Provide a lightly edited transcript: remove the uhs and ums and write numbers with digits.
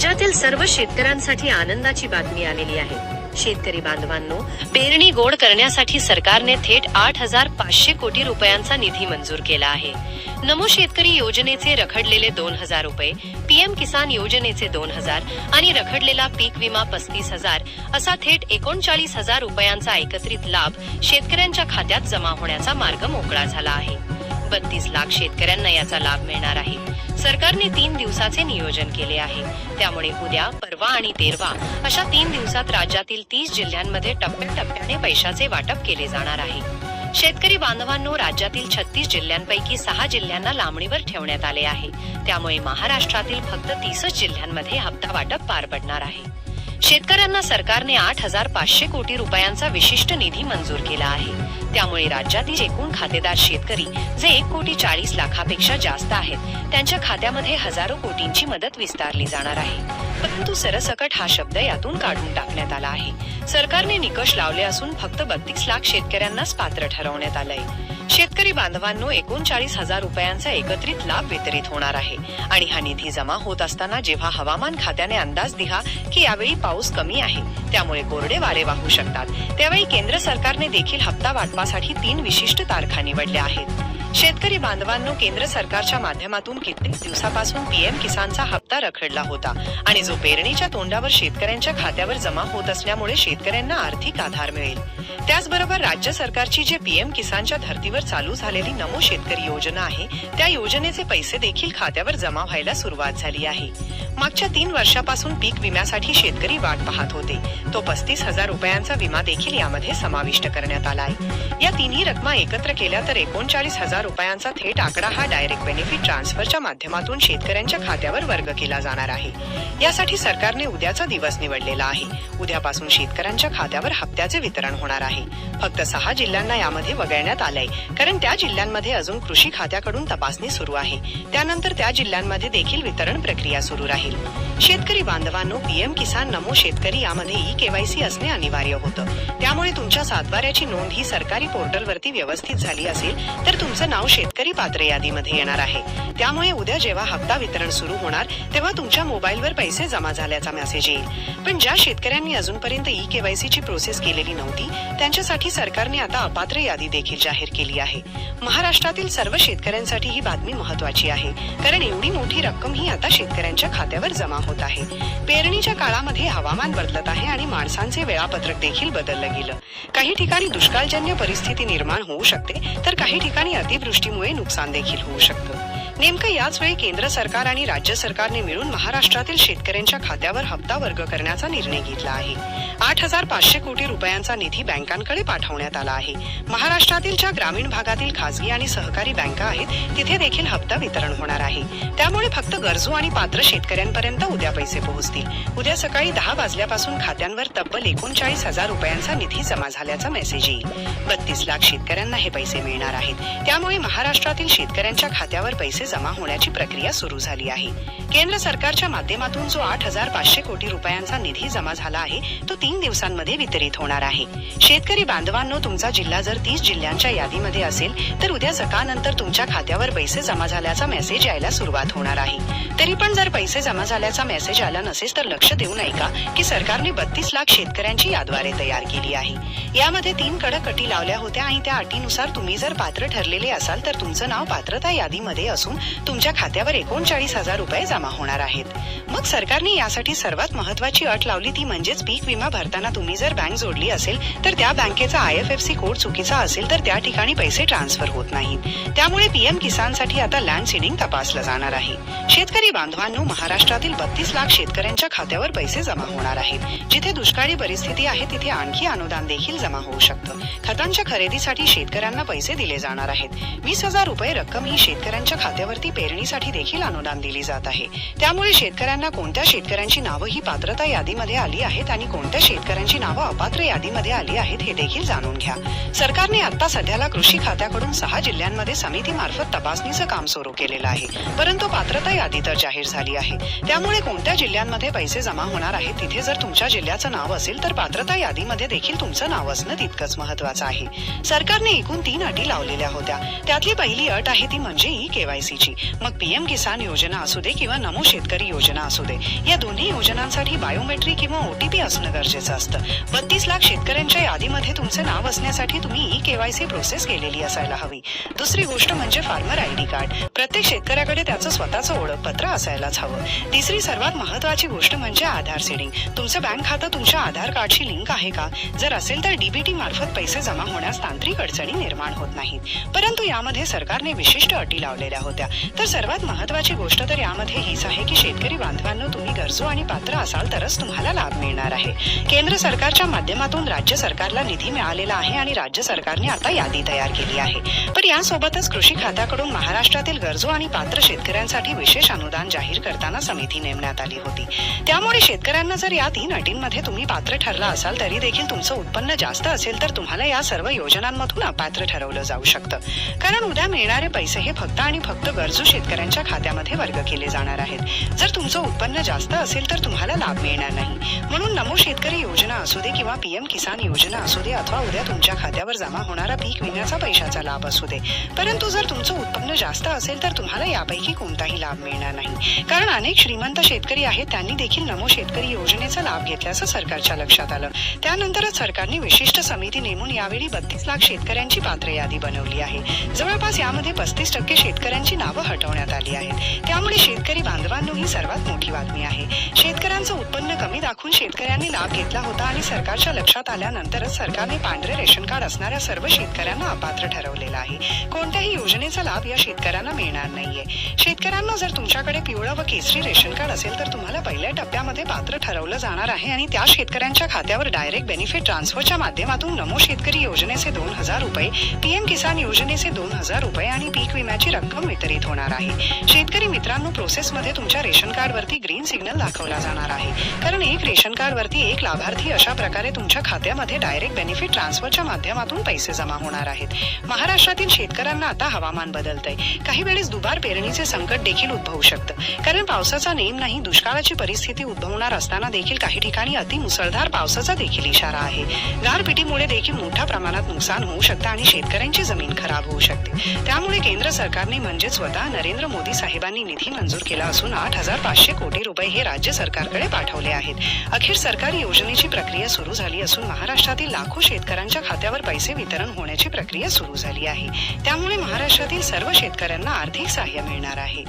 राज्यातील सर्व शेतकऱ्यांसाठी आनंदाची बातमी आलेली आहे। शेतकरी बांधवांनो, पेरणी गोड करण्यासाठी सरकारने थेट 8,500 कोटी रुपयांचा निधी मंजूर केला आहे। नमो शेतकरी योजनेचे रखडलेले 2,000 रुपये, पीएम किसान योजनेचे 2,000 आणि रखडलेला पीक विमा 35,000 असा थेट 39,000 रुपयांचा एकत्रित लाभ शेतकऱ्यांच्या खात्यात जमा होण्याचा मार्ग मोकळा झाला आहे। 32 लाख शेतकऱ्यांना याचा लाभ मिळणार आहे। सरकारने 3 दिवसाचे नियोजन केले आहे, त्यामुळे उद्या, परवा आणि 13 अशा 3 दिवसात राज्यातील 30 जिल्ह्यांमध्ये टप्प्याटप्प्याने पैशाचे वाटप केले जाणार आहे। शेतकरी बांधवांनो, राज्यातील 36 जिल्ह्यांपैकी 6 जिल्ह्यांना लांबणीवर ठेवण्यात आले आहे, त्यामुळे महाराष्ट्रातील फक्त 30 जिल्ह्यांमध्ये हप्ता वाटप पार पडणार आहे। शेतकऱ्यांना सरकारने 8,500 कोटी रुपयांचा विशिष्ट निधी मंजूर केला आहे, त्यामुळे राज्यातील एकूण खातेदार शेतकरी जे 1,40,00,000पेक्षा जास्त आहेत त्यांच्या खात्यामध्ये हजारो कोटींची मदत विस्तारली जाणार आहे। परंतु सरसकट हा शब्द यातून काढून टाकण्यात आला आहे। सरकारने निकष लावले असून फक्त 32 लाख शेतकऱ्यांनाच पात्र ठरवण्यात आलंय। शेतकरी बांधवांनो, 39,000 रुपयांचा एकत्रित लाभ वितरित होणार आहे आणि हा निधी जमा होत असताना जेव्हा हवामान खात्याने अंदाज दिला की यावेळी पाऊस कमी आहे, त्यामुळे कोरडे वारे वाहू शकतात, त्यावेळी केंद्र सरकारने देखील हप्ता वाटपासाठी 3 विशिष्ट तारखा निवडल्या आहेत। शेतकरी बांधवांनो, केंद्र सरकारच्या माध्यमातून कित्येक दिवसापासून पीएम किसानचा हप्ता रखडला होता आणि जो पेरणीच्या तोंडावर शेतकऱ्यांच्या खात्यावर जमा होत असल्यामुळे शेतकऱ्यांना आर्थिक आधार मिळेल। त्याचबरोबर राज्य सरकारची जे पीएम किसानच्या धर्तीवर चालू झालेली नमो शेतकरी योजना आहे, त्या योजनेचे पैसे देखील खात्यावर जमा व्हायला सुरुवात झाली आहे। मागच्या 3 वर्षापासून पीक विम्यासाठी शेतकरी वाट पाहत होते, तो 35,000 रुपयांचा विमा देखील यामध्ये समाविष्ट करण्यात आला आहे। या तिन्ही रकमा एकत्र केल्या तर 39,000 रुपयांचा थेट आकडा हा डायरेक्ट बेनिफिट ट्रान्सफरच्या माध्यमातून शेतकऱ्यांच्या खात्यावर वर्ग केला जाणार आहे। यासाठी सरकारने उद्याचा दिवस निवडलेला आहे। उद्यापासून शेतकऱ्यांच्या खात्यावर हप्त्याचे वितरण होणार आहे। फक्त 6 जिल्ह्यांना यामध्ये वगळण्यात आलंय, कारण त्या जिल्ह्यांमध्ये अजून कृषी खात्याकडून तपासणी सुरू आहे। त्यानंतर त्या जिल्ह्यांमध्ये देखील वितरण प्रक्रिया सुरू राहील। शेतकरी बांधवांनो, पीएम किसान नमो शेतकरी यामध्ये ई-केवायसी असणे अनिवार्य होतं, त्यामुळे तुमच्या सातबाऱ्याची नोंद ही सरकारी पोर्टलवरती व्यवस्थित झाली असेल तर तुमचं नाव शेतकरी पात्र यादीमध्ये येणार आहे। त्यामुळे उद्या जेव्हा हप्ता वितरण सुरू होणार तेव्हा तुमच्या मोबाईलवर पैसे जमा झाल्याचा मेसेज येईल। पण ज्या शेतकऱ्यांनी अजूनपर्यंत ई-केवायसीची प्रोसेस केलेली नव्हती त्यांच्यासाठी सरकारने आता अपात्र यादी देखील जाहीर केली आहे। महाराष्ट्रातील सर्व शेतकऱ्यांसाठी ही बातमी महत्त्वाची आहे, कारण एवढी मोठी रक्कम ही आता शेतकऱ्यांच्या खात्यावर जमा होत आहे। पेरणीच्या काळामध्ये हवामान बदलत आहे आणि माणसांचे वेळापत्रक देखील बदललं गेलं। काही ठिकाणी दुष्काळजन्य परिस्थिती निर्माण होऊ शकते, तर काही ठिकाणी अतिवृष्टीमुळे नुकसान देखील होऊ शकतं। नेमकं याच वेळी केंद्र सरकार आणि राज्य सरकारने मिळून महाराष्ट्रातील शेतकऱ्यांच्या खात्यावर हप्ता वर्ग करण्याचा निर्णय घेतला आहे। 8,500 कोटी रुपयांचा निधी बँकांकडे पाठवण्यात आला आहे। महाराष्ट्रातील ज्या ग्रामीण भागातील खासगी आणि सहकारी बँका आहेत तिथे देखील हप्ता वितरण होणार आहे। त्यामुळे फक्त गरजू आणि पात्र शेतकऱ्यांपर्यंत उद्या पैसे पोहोचतील। उद्या सकाळी 10 वाजल्यापासून खात्यांवर तब्बल 39,000 रुपयांचा निधी जमा झाल्याचा मेसेज येईल। 32 लाख शेतकऱ्यांना हे पैसे मिळणार आहेत, त्यामुळे महाराष्ट्रातील शेतकऱ्यांच्या खात्यावर पैसे जमा होण्याची प्रक्रिया सुरू झाली आहे। केंद्र सरकारच्या माध्यमातून जो 8,500 कोटी रुपयांचा निधी जमा झाला आहे तो 3 दिवसांमध्ये वितरित होणार आहे। शेतकरी बांधवांनो, तुमचा जिल्हा जर 30 जिल्ह्यांच्या यादीमध्ये असेल तर उद्या सकाळनंतर तुमच्या खात्यावर पैसे जमा झाल्याचा मेसेज यायला सुरुवात होणार आहे। तरी पण जर पैसे जमा झाल्याचा मेसेज आला नसेल तर लक्ष देऊ नका की सरकारने 32 लाख शेतकऱ्यांची याद्वारे तयार केली आहे। यामध्ये 3 कडक अटी लावल्या होत्या आणि त्या अटीनुसार तुम्ही जर पात्र ठरलेले असाल तर तुमचं नाव पात्रता यादीमध्ये असून तुमच्या खात्यावर 39,000 रुपये जमा होणार आहेत। मग सरकारने यासाठी सर्वात महत्त्वाची अट लावली ती म्हणजेच पीक विमा भरताना तुम्ही जर बँक जोडली असेल तर त्या बँकेचा IFSC कोड चुकीचा असेल तर त्या ठिकाणी पैसे ट्रान्सफर होत नाहीत। त्यामुळे पीएम किसानसाठी आता लँड सीडिंग तपासलं जाणार आहे। शेतकरी बांधवांनो, महाराष्ट्रातील 32 लाख शेतकऱ्यांच्या खात्यावर पैसे जमा होणार आहेत। जिथे दुष्काळी परिस्थिती आहे तिथे आणखी अनुदान देखील जमा होऊ शकतं। खतांच्या खरेदीसाठी शेतकऱ्यांना पैसे दिले जाणार आहेत। 20,000 रुपये रक्कम ही शेतकऱ्यांच्या खात्यावरती पेरणीसाठी देखील अनुदान दिली जात आहे। त्यामुळे शेतकऱ्यांना कोणत्या शेतकऱ्यांची नावं ही पात्रता यादीमध्ये आली आहेत आणि कोणत्या शेतकऱ्यांची नावं अपात्र यादीमध्ये आली आहेत हे देखील जाणून घ्या। सरकारने आता सध्याला कृषी खात्याकडून 6 जिल्ह्यांमध्ये समितीमार्फत तपासणीचं काम सुरू केलेलं आहे, परंतु पात्रता यादी तर जाहीर झाली आहे। त्यामुळे कोणत्या जिल्ह्यांमध्ये पैसे जमा होणार आहेत तिथे जर तुमच्या जिल्ह्याचं नाव असेल तर पात्रता यादीमध्ये देखील तुमचं नाव असणं तितकंच महत्त्वाचं आहे। सरकारने एकूण 3 अटी लावलेल्या होत्या। त्यातली पहिली अट आहे ती म्हणजे ई-केवायसी केवायसीची. मग पीएम किसान योजना असू दे किंवा नमो शेतकरी योजना असू दे, या दोन्ही योजनांसाठी बायोमेट्रिक किंवा ओटीपी असणं गरजेचं असतं. 32 लाख शेतकऱ्यांच्या यादीमध्ये तुमचे नाव असण्यासाठी तुम्ही ई केवायसी प्रोसेस केलेली असायला हवी. दुसरी गोष्ट म्हणजे फार्मर आयडी कार्ड. प्रत्येक शेतकऱ्याकडे त्याचं स्वतःचं ओळखपत्र असायलाच हवं. तिसरी सर्वात महत्वाची गोष्ट म्हणजे आधार सीडिंग. तुमचं बँक खातं तुमच्या आधार कार्डशी लिंक आहे का? जर असेल तर डीबीटी मार्फत पैसे जमा होण्यास तांत्रिक अडचणी निर्माण होत नाहीत. परंतु यामध्ये सरकारने विशिष्ट अटी लावलेल्या होत्या. तर सर्वात महत्वाची गोष्ट तर यामध्ये हीच आहे की शेतकरी बांधवांनो, तुम्ही गरजू आणि पात्र असाल तरच तुम्हाला लाभ मिळणार आहे. केंद्र सरकारच्या माध्यमातून राज्य सरकारला निधी मिळालेला आहे आणि राज्य सरकारने आता यादी तयार केली आहे. पण यासोबतच कृषी खात्याकडून महाराष्ट्रातील गरजू आणि पात्र शेतकऱ्यांसाठी विशेष अनुदान जाहीर करताना समिती नेमण्यात आली होती. त्यामुळे शेतकऱ्यांना जर या 3 अटींमध्ये तुम्ही पात्र ठरला असाल तरी देखील तुमचं उत्पन्न जास्त असेल तर तुम्हाला या सर्व योजनांमधून अपात्र ठरवलं जाऊ शकतं. कारण उद्या मिळणारे पैसे हे फक्त आणि फक्त गरजू शेतकऱ्यांच्या खात्यामध्ये वर्ग केले जाणार आहेत. जर तुमचं उत्पन्न जास्त असेल तर तुम्हाला लाभ मिळणार नाही. म्हणून नमो शेतकरी योजना असू दे किंवा पीएम किसान योजना असू दे अथवा उद्या तुमच्या खात्यावर जमा होणारा पीक विम्याचा पैशाचा लाभ असू दे, परंतु जर तुमचं उत्पन्न जास्त असेल तर तुम्हाला यापैकी कोणताही लाभ मिळणार नाही. कारण अनेक श्रीमंत शेतकरी आहेत, त्यांनी देखील नमो शेतकरी योजनेचा लाभ घेतल्याचं सरकारच्या लक्षात आलं. त्यानंतरच सरकारने विशिष्ट समिती नेमून यावेळी 32 लाख शेतकऱ्यांची पात्र यादी बनवली आहे. जवळपास यामध्ये 35% शेतकऱ्यांची नावं हटवण्यात आली आहेत. त्यामुळे शेतकरी बांधवांनो, ही सर्वात मोठी बातमी आहे. शेतकऱ्यांचं उत्पन्न कमी दाखवून शेतकऱ्यांनी लाभ घेतला होता आणि सरकारच्या लक्षात आल्यानंतरच सरकारने पांढरे रेशन कार्ड असणाऱ्या सर्व शेतकऱ्यांना अपात्र ठरवलेलं आहे. कोणत्याही योजनेचा लाभ या शेतकऱ्यांना मिळणार नाहीये. शेतकऱ्यांना जर तुमच्याकडे पिवळं व केसरी रेशन कार्ड असेल तर तुम्हाला पहिल्या टप्प्यामध्ये पात्र ठरवलं जाणार आहे आणि त्या शेतकऱ्यांच्या खात्यावर डायरेक्ट बेनिफिट ट्रान्सफरच्या माध्यमातून नमो शेतकरी योजनेचे 2,000 रुपये, पीएम किसान योजनेचे 2,000 रुपये आणि पीक विम्याची रक्कम वितरित होणार आहे. शेतकरी मित्रांनो, प्रोसेसमध्ये तुमच्या रेशन कार्ड वरती ग्रीन सिग्नल दाखवला जाणार आहे. कारण एक रेशन कार्ड वरती एक लाभार्थी अशा प्रकारे तुमच्या खात्यामध्ये डायरेक्ट बेनिफिट ट्रान्सफरच्या माध्यमातून पैसे जमा होणार आहेत. महाराष्ट्रातील शेतकऱ्यांना आता हवामान बदलतंय. काही वेळेस दुबार पेरणीचे संकट देखील उद्भवू शकतं. कारण पावसाचा नेम नाही, दुष्काळाची परिस्थिती उद्भवणार असताना देखील काही ठिकाणी अतिमुसळधार पावसाचा देखील इशारा आहे. गारपिटीमुळे देखील मोठ्या प्रमाणात नुकसान होऊ शकतं आणि शेतकऱ्यांची जमीन खराब होऊ शकते. त्यामुळे केंद्र सरकारने म्हणजे स्वतः नरेंद्र मोदी साहेबांनी निधी मंजूर केला असून 8,500 कोटी रुपये हे राज्य सरकारकडे पाठवले आहेत. अखेर सरकारी योजनेची प्रक्रिया सुरू झाली असून महाराष्ट्रातील लाखो शेतकऱ्यांच्या खात्यावर पैसे वितरण होण्याची प्रक्रिया सुरू झाली आहे. त्यामुळे महाराष्ट्रातील सर्व शेतकऱ्यांना आर्थिक सहाय्य मिळणार आहे.